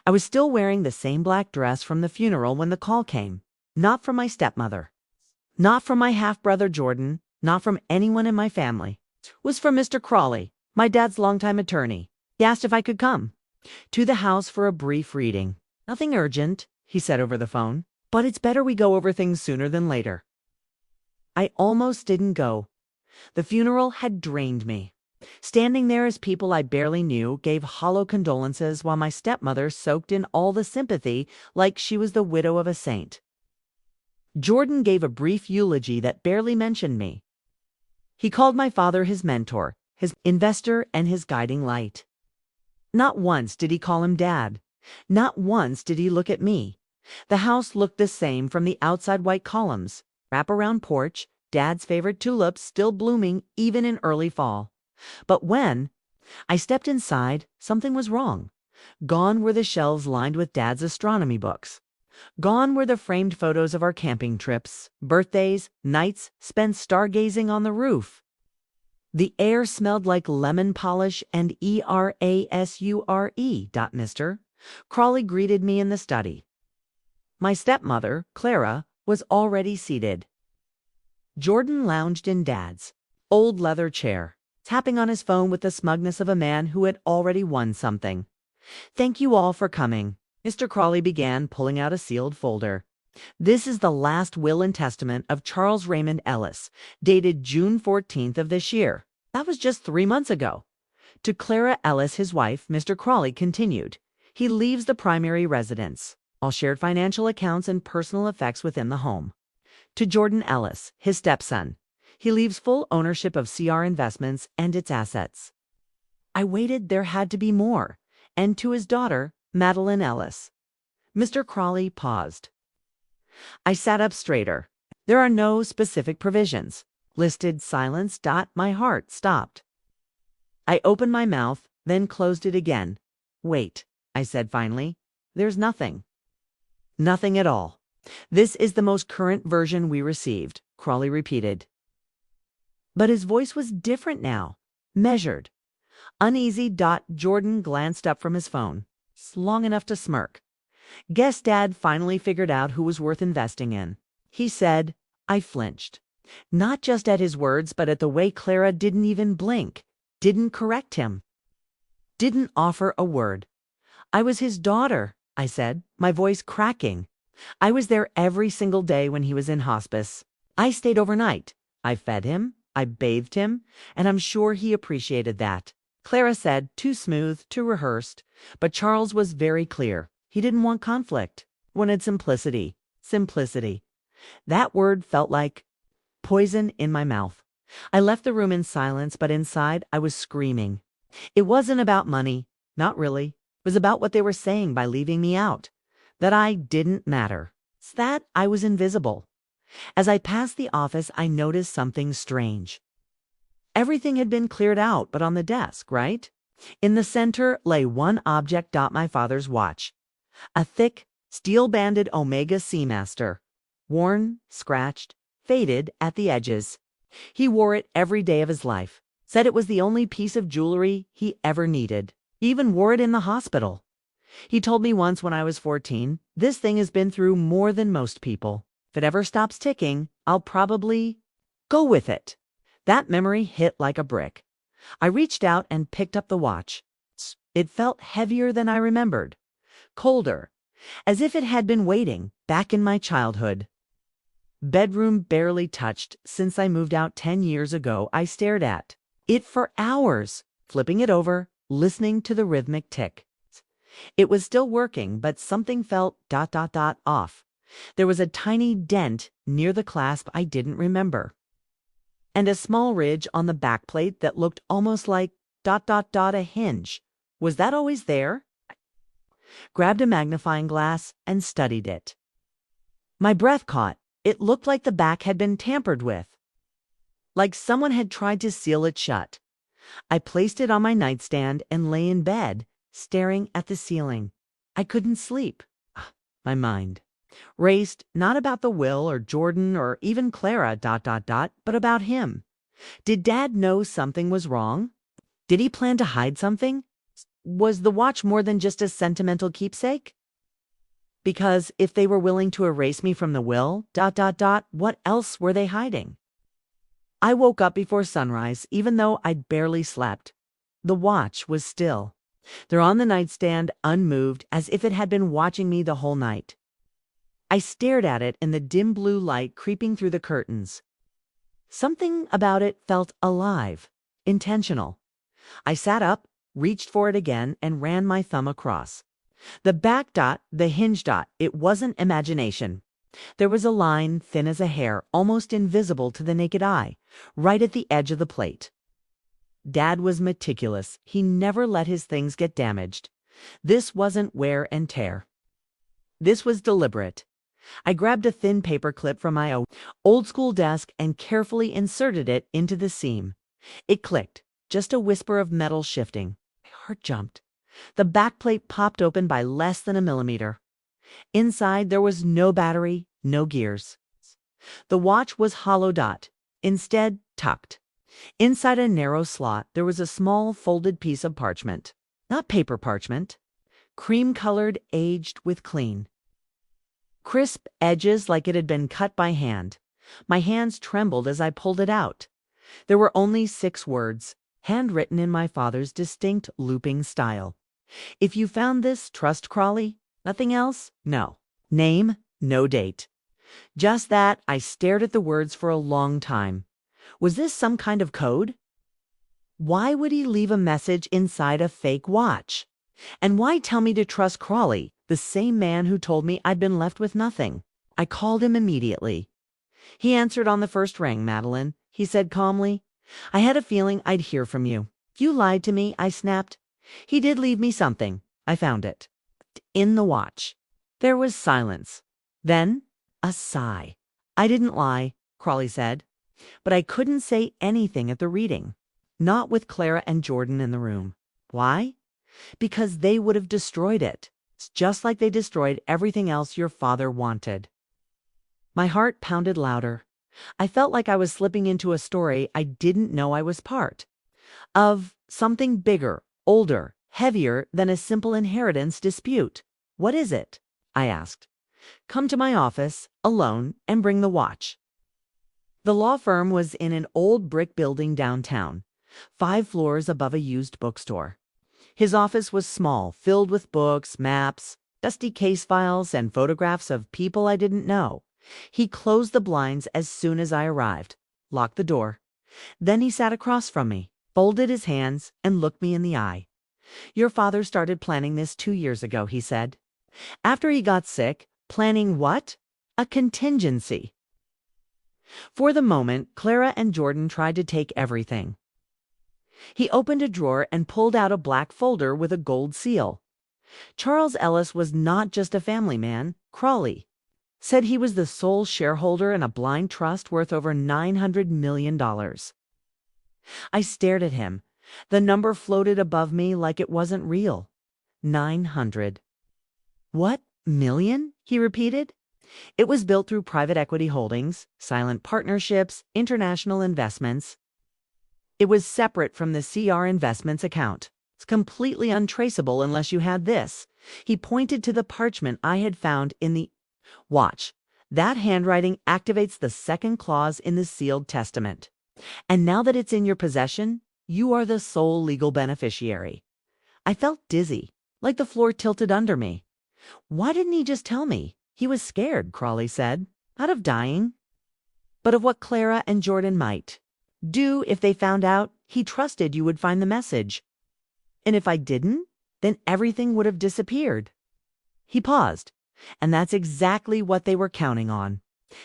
I was still wearing the same black dress from the funeral when the call came. Not from my stepmother. Not from my half-brother Jordan. Not from anyone in my family. It was from Mr. Crawley, my dad's longtime attorney. He asked if I could come to the house for a brief reading. Nothing urgent, he said over the phone, but it's better we go over things sooner than later. I almost didn't go. The funeral had drained me. Standing there as people I barely knew gave hollow condolences while my stepmother soaked in all the sympathy like she was the widow of a saint. Jordan gave a brief eulogy that barely mentioned me. He called my father his mentor, his investor, and his guiding light. Not once did he call him Dad. Not once did he look at me. The house looked the same from the outside white columns, wraparound porch, Dad's favorite tulips still blooming even in early fall. But when I stepped inside, something was wrong. Gone were the shelves lined with Dad's astronomy books. Gone were the framed photos of our camping trips, birthdays, nights spent stargazing on the roof. The air smelled like lemon polish and erasure. Mister Crawley greeted me in the study. My stepmother, Clara, was already seated. Jordan lounged in Dad's old leather chair, tapping on his phone with the smugness of a man who had already won something. "Thank you all for coming," Mr. Crawley began, pulling out a sealed folder. "This is the last will and testament of Charles Raymond Ellis, dated June 14th of this year. That was just 3 months ago. To Clara Ellis, his wife," Mr. Crawley continued, "he leaves the primary residence, all shared financial accounts and personal effects within the home. To Jordan Ellis, his stepson, he leaves full ownership of CR Investments and its assets." I waited, there had to be more. "And to his daughter, Madeline Ellis." Mr. Crawley paused. I sat up straighter. "There are no specific provisions listed." Silence. My heart stopped. I opened my mouth, then closed it again. "Wait," I said finally. "There's nothing." "Nothing at all. This is the most current version we received," Crawley repeated. But his voice was different now, measured, uneasy. Jordan glanced up from his phone, long enough to smirk. "Guess Dad finally figured out who was worth investing in," he said. I flinched, not just at his words, but at the way Clara didn't even blink, didn't correct him, didn't offer a word. "I was his daughter," I said, my voice cracking. "I was there every single day when he was in hospice. I stayed overnight. I fed him, I bathed him, and I'm sure he appreciated that." Clara said, too smooth, too rehearsed, but Charles was very clear. He didn't want conflict, wanted simplicity. Simplicity. That word felt like poison in my mouth. I left the room in silence, but inside I was screaming. It wasn't about money, not really. It was about what they were saying by leaving me out. That I didn't matter. It's that I was invisible. As I passed the office, I noticed something strange. Everything had been cleared out, but on the desk, right? In the center lay one object. My father's watch. A thick, steel-banded Omega Seamaster. Worn, scratched, faded at the edges. He wore it every day of his life. Said it was the only piece of jewelry he ever needed. He even wore it in the hospital. He told me once when I was 14, "This thing has been through more than most people. If it ever stops ticking, I'll probably go with it." That memory hit like a brick. I reached out and picked up the watch. It felt heavier than I remembered. Colder. As if it had been waiting back in my childhood. Bedroom barely touched since I moved out 10 years ago. I stared at it for hours, flipping it over, listening to the rhythmic tick. It was still working, but something felt off. There was a tiny dent near the clasp I didn't remember, and a small ridge on the backplate that looked almost like a hinge. Was that always there? I grabbed a magnifying glass and studied it. My breath caught. It looked like the back had been tampered with, like someone had tried to seal it shut. I placed it on my nightstand and lay in bed, staring at the ceiling. I couldn't sleep. My mind raced, not about the will or Jordan or even Clara, but about him. Did Dad know something was wrong? Did he plan to hide something? Was the watch more than just a sentimental keepsake? Because if they were willing to erase me from the will, what else were they hiding? I woke up before sunrise, even though I'd barely slept. The watch was still. There on the nightstand, unmoved, as if it had been watching me the whole night. I stared at it in the dim blue light creeping through the curtains. Something about it felt alive, intentional. I sat up, reached for it again, and ran my thumb across. The back dot, the hinge dot, it wasn't imagination. There was a line thin as a hair, almost invisible to the naked eye, right at the edge of the plate. Dad was meticulous. He never let his things get damaged. This wasn't wear and tear. This was deliberate. I grabbed a thin paper clip from my old-school desk and carefully inserted it into the seam. It clicked, just a whisper of metal shifting. My heart jumped. The backplate popped open by less than a millimeter. Inside, there was no battery, no gears. The watch was hollow dot, instead tucked. Inside a narrow slot, there was a small folded piece of parchment. Not paper parchment. Cream-colored, aged with clean. Crisp edges like it had been cut by hand. My hands trembled as I pulled it out. There were only 6 words, handwritten in my father's distinct looping style. If you found this, trust Crawley. Nothing else? No. Name? No date. Just that. I stared at the words for a long time. Was this some kind of code? Why would he leave a message inside a fake watch? And why tell me to trust Crawley, the same man who told me I'd been left with nothing? I called him immediately. He answered on the first ring, Madeline. He said calmly, I had a feeling I'd hear from you. You lied to me, I snapped. He did leave me something. I found it. In the watch. There was silence. Then, a sigh. I didn't lie, Crawley said. But I couldn't say anything at the reading. Not with Clara and Jordan in the room. Why? Because they would have destroyed it. Just like they destroyed everything else your father wanted. My heart pounded louder. I felt like I was slipping into a story I didn't know I was part of, something bigger, older, heavier than a simple inheritance dispute. What is it? I asked. Come to my office, alone, and bring the watch. The law firm was in an old brick building downtown, 5 floors above a used bookstore. His office was small, filled with books, maps, dusty case files, and photographs of people I didn't know. He closed the blinds as soon as I arrived, locked the door. Then he sat across from me, folded his hands, and looked me in the eye. Your father started planning this 2 years ago, he said. After he got sick, planning what? A contingency. For the moment, Clara and Jordan tried to take everything. He opened a drawer and pulled out a black folder with a gold seal. Charles Ellis was not just a family man. Crawley said he was the sole shareholder in a blind trust worth over $900 million. I stared at him. The number floated above me like it wasn't real. 900. What? Million? He repeated. It was built through private equity holdings, silent partnerships, international investments. It was separate from the CR Investments account. It's completely untraceable unless you had this. He pointed to the parchment I had found in the watch. That handwriting activates the second clause in the sealed testament. And now that it's in your possession, you are the sole legal beneficiary. I felt dizzy, like the floor tilted under me. Why didn't he just tell me? He was scared, Crawley said. Not of dying, but of what Clara and Jordan might do if they found out. He trusted you would find the message. And if I didn't, then everything would have disappeared. He paused, and that's exactly what they were counting on.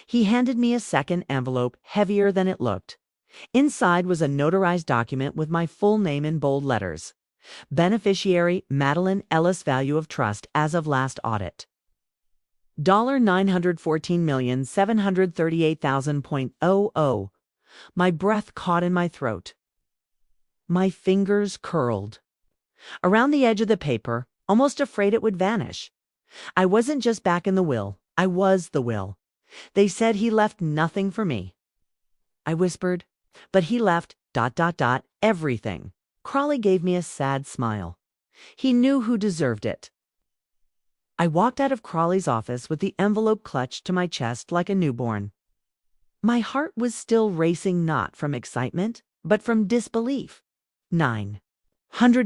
He handed me a second envelope, heavier than it looked. Inside was a notarized document with my full name in bold letters. Beneficiary Madeline Ellis, value of trust as of last audit. $914,738,000.00. My breath caught in my throat. My fingers curled around the edge of the paper, almost afraid it would vanish. I wasn't just back in the will. I was the will. They said he left nothing for me. I whispered, but he left ... everything. Crawley gave me a sad smile. He knew who deserved it. I walked out of Crawley's office with the envelope clutched to my chest like a newborn. My heart was still racing, not from excitement, but from disbelief. $900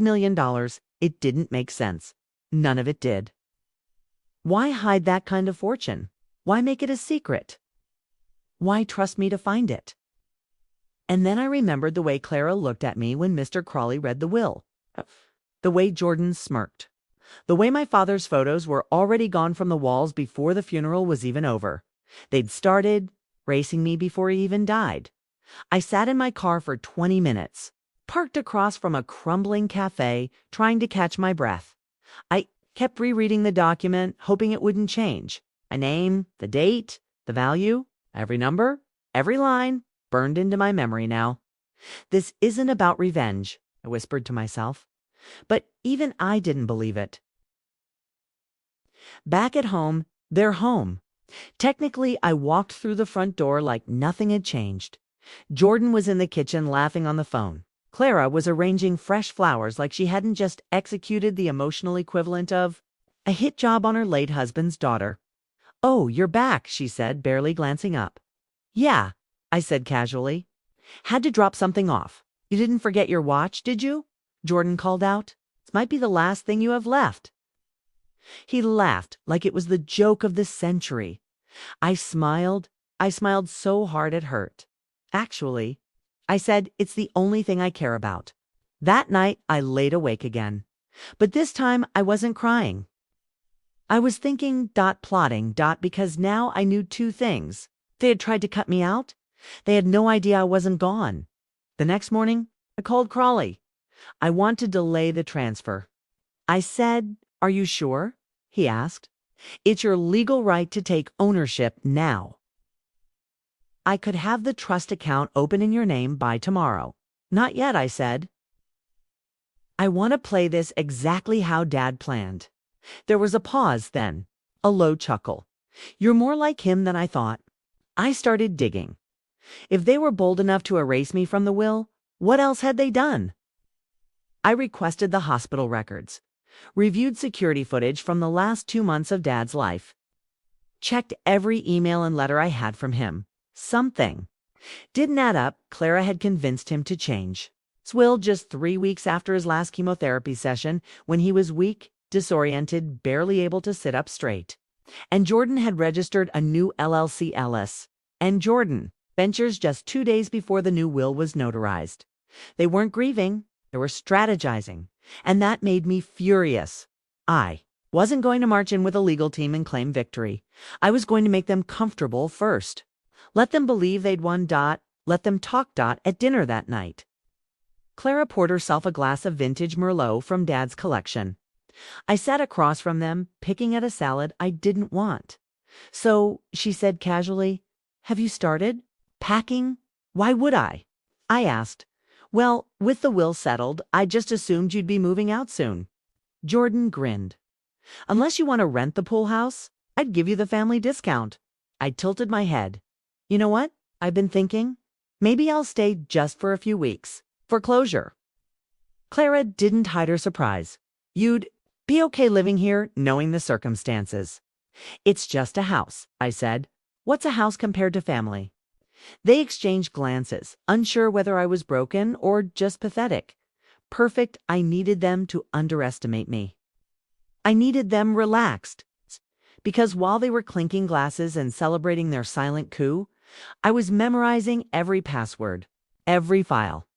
million. It didn't make sense. None of it did. Why hide that kind of fortune? Why make it a secret? Why trust me to find it? And then I remembered the way Clara looked at me when Mr. Crawley read the will. The way Jordan smirked. The way my father's photos were already gone from the walls before the funeral was even over. They'd started racing me before he even died. I sat in my car for 20 minutes, parked across from a crumbling cafe, trying to catch my breath. I kept rereading the document, hoping it wouldn't change. My name, the date, the value, every number, every line, burned into my memory now. This isn't about revenge, I whispered to myself. But even I didn't believe it. Back at home, they're home. Technically, I walked through the front door like nothing had changed. Jordan was in the kitchen laughing on the phone. Clara was arranging fresh flowers like she hadn't just executed the emotional equivalent of a hit job on her late husband's daughter. "Oh, you're back," she said, barely glancing up. "Yeah," I said casually. "Had to drop something off. You didn't forget your watch, did you?" Jordan called out. "This might be the last thing you have left." He laughed like it was the joke of the century. I smiled so hard it hurt. "Actually," I said, "it's the only thing I care about." That night, I laid awake again. But this time, I wasn't crying. I was thinking, plotting, because now I knew two things. They had tried to cut me out. They had no idea I wasn't gone. The next morning, I called Crawley. I want to delay the transfer. I said, "Are you sure?" He asked. "It's your legal right to take ownership now. I could have the trust account open in your name by tomorrow." "Not yet," I said. "I want to play this exactly how Dad planned." There was a pause, then a low chuckle. "You're more like him than I thought." I started digging. If they were bold enough to erase me from the will, what else had they done? I requested the hospital records, reviewed security footage from the last 2 months of Dad's life, checked every email and letter I had from him. Something didn't add up. Clara had convinced him to change. His will just 3 weeks after his last chemotherapy session, when he was weak, disoriented, barely able to sit up straight. And Jordan had registered a new LLC Ellis and Jordan Ventures just 2 days before the new will was notarized. They weren't grieving, they were strategizing, and that made me furious. I wasn't going to march in with a legal team and claim victory. I was going to make them comfortable first. Let them believe they'd won. Let them talk. At dinner that night, Clara poured herself a glass of vintage Merlot from Dad's collection. I sat across from them, picking at a salad I didn't want. "So," she said casually, "have you started packing?" "Why would I?" I asked. "Well, with the will settled, I just assumed you'd be moving out soon." Jordan grinned. "Unless you want to rent the pool house, I'd give you the family discount." I tilted my head. "You know what? I've been thinking. Maybe I'll stay just for a few weeks. For closure." Clara didn't hide her surprise. "You'd be okay living here, knowing the circumstances." "It's just a house," I said. "What's a house compared to family?" They exchanged glances, unsure whether I was broken or just pathetic. Perfect. I needed them to underestimate me. I needed them relaxed. Because while they were clinking glasses and celebrating their silent coup, I was memorizing every password, every file,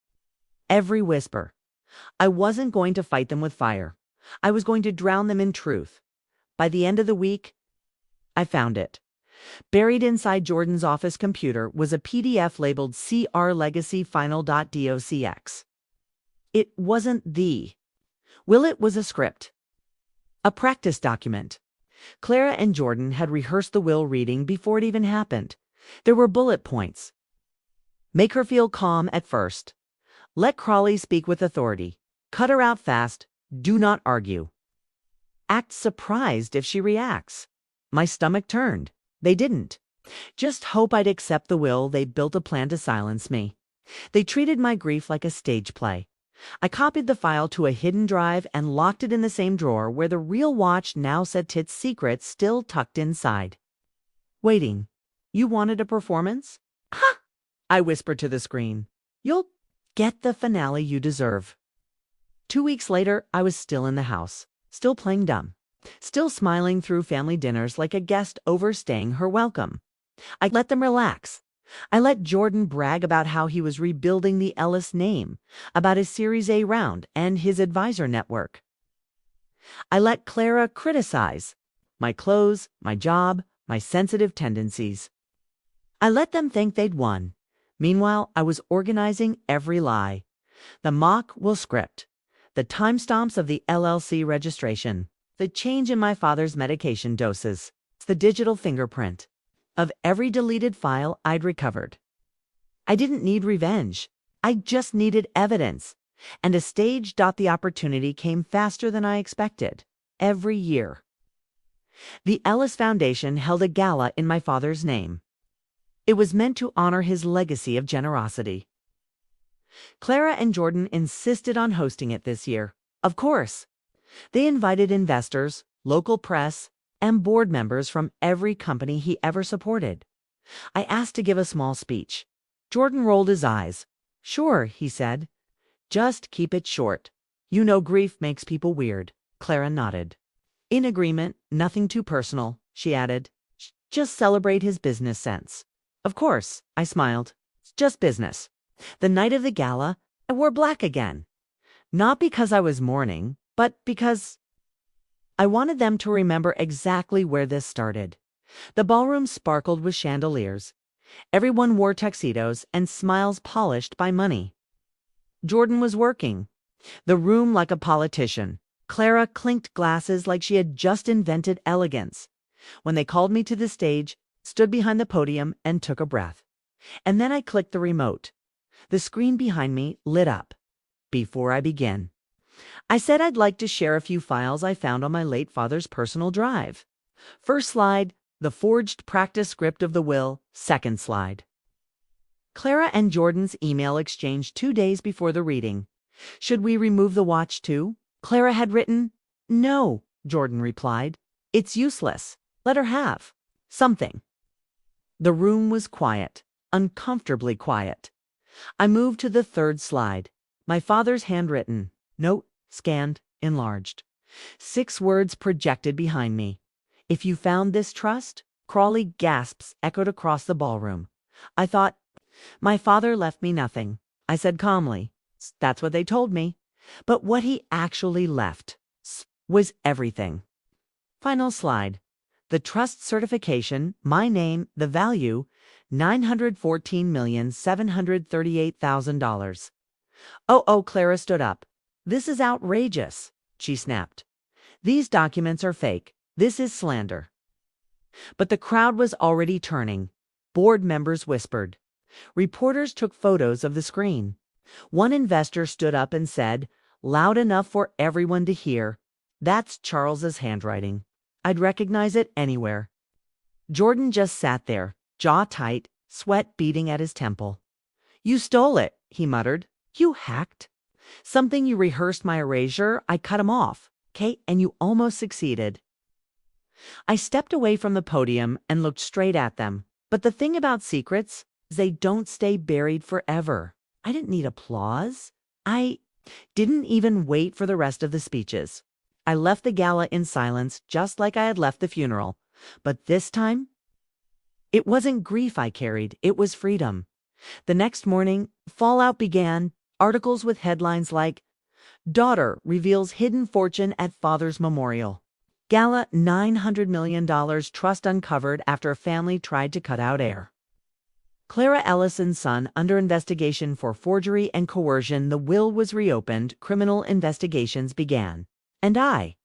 every whisper. I wasn't going to fight them with fire. I was going to drown them in truth. By the end of the week, I found it. Buried inside Jordan's office computer was a PDF labeled CR Legacy Final.docx. It wasn't the will, it was a script, a practice document. Clara and Jordan had rehearsed the will reading before it even happened. There were bullet points. Make her feel calm at first. Let Crawley speak with authority. Cut her out fast. Do not argue. Act surprised if she reacts. My stomach turned. They didn't. Just hope I'd accept the will. They built a plan to silence me. They treated my grief like a stage play. I copied the file to a hidden drive and locked it in the same drawer where the real watch now said Tit's secret still tucked inside. Waiting. You wanted a performance? Ha! I whispered to the screen. You'll get the finale you deserve. 2 weeks later, I was still in the house, still playing dumb, still smiling through family dinners like a guest overstaying her welcome. I let them relax. I let Jordan brag about how he was rebuilding the Ellis name, about his Series A round and his advisor network. I let Clara criticize my clothes, my job, my sensitive tendencies. I let them think they'd won. Meanwhile, I was organizing every lie. The mock will script, the timestamps of the LLC registration, the change in my father's medication doses, the digital fingerprint of every deleted file I'd recovered. I didn't need revenge. I just needed evidence. And a staged opportunity came faster than I expected. Every year. The Ellis Foundation held a gala in my father's name. It was meant to honor his legacy of generosity. Clara and Jordan insisted on hosting it this year. Of course. They invited investors, local press, and board members from every company he ever supported. I asked to give a small speech. Jordan rolled his eyes. Sure, he said. Just keep it short. You know grief makes people weird. Clara nodded. In agreement, nothing too personal, she added. Just celebrate his business sense. Of course, I smiled. Just business. The night of the gala, I wore black again. Not because I was mourning, but because I wanted them to remember exactly where this started. The ballroom sparkled with chandeliers. Everyone wore tuxedos and smiles polished by money. Jordan was working. The room like a politician. Clara clinked glasses like she had just invented elegance. When they called me to the stage, stood behind the podium and took a breath. And then I clicked the remote. The screen behind me lit up. Before I begin, I said I'd like to share a few files I found on my late father's personal drive. First slide, the forged practice script of the will. Second slide. Clara and Jordan's email exchange 2 days before the reading. Should we remove the watch too? Clara had written, No, Jordan replied. It's useless. Let her have something. The room was quiet, uncomfortably quiet. I moved to the third slide. My father's handwritten note, scanned, enlarged. 6 words projected behind me. If you found this trust, Crawley gasps echoed across the ballroom. I thought, my father left me nothing. I said calmly, that's what they told me. But what he actually left was everything. Final slide. The trust certification, my name, the value, $914,738,000. Oh, Clara stood up. This is outrageous, she snapped. These documents are fake. This is slander. But the crowd was already turning. Board members whispered. Reporters took photos of the screen. One investor stood up and said, loud enough for everyone to hear, that's Charles's handwriting. I'd recognize it anywhere. Jordan just sat there, jaw tight, sweat beading at his temple. You stole it, he muttered. You hacked. Something you rehearsed my erasure, I cut him off, Kate, and you almost succeeded. I stepped away from the podium and looked straight at them. But the thing about secrets is they don't stay buried forever. I didn't need applause. I didn't even wait for the rest of the speeches. I left the gala in silence, just like I had left the funeral. But this time, it wasn't grief I carried, it was freedom. The next morning, fallout began, articles with headlines like, Daughter reveals hidden fortune at father's memorial. Gala $900 million trust uncovered after a family tried to cut out air. Clara Ellison's son under investigation for forgery and coercion. The will was reopened. Criminal investigations began. And I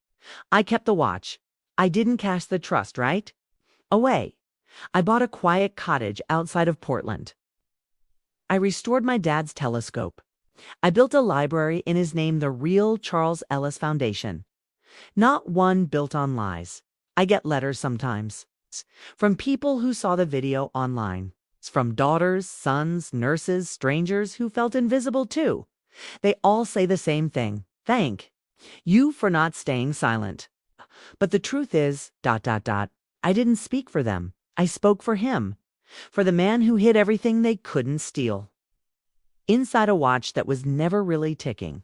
kept the watch. I didn't cash the trust, right? Away. I bought a quiet cottage outside of Portland. I restored my dad's telescope. I built a library in his name, the real Charles Ellis Foundation. Not one built on lies. I get letters sometimes. From people who saw the video online. From daughters, sons, nurses, strangers who felt invisible too. They all say the same thing. Thank you for not staying silent. But the truth is, I didn't speak for them. I spoke for him. For the man who hid everything they couldn't steal. Inside a watch that was never really ticking.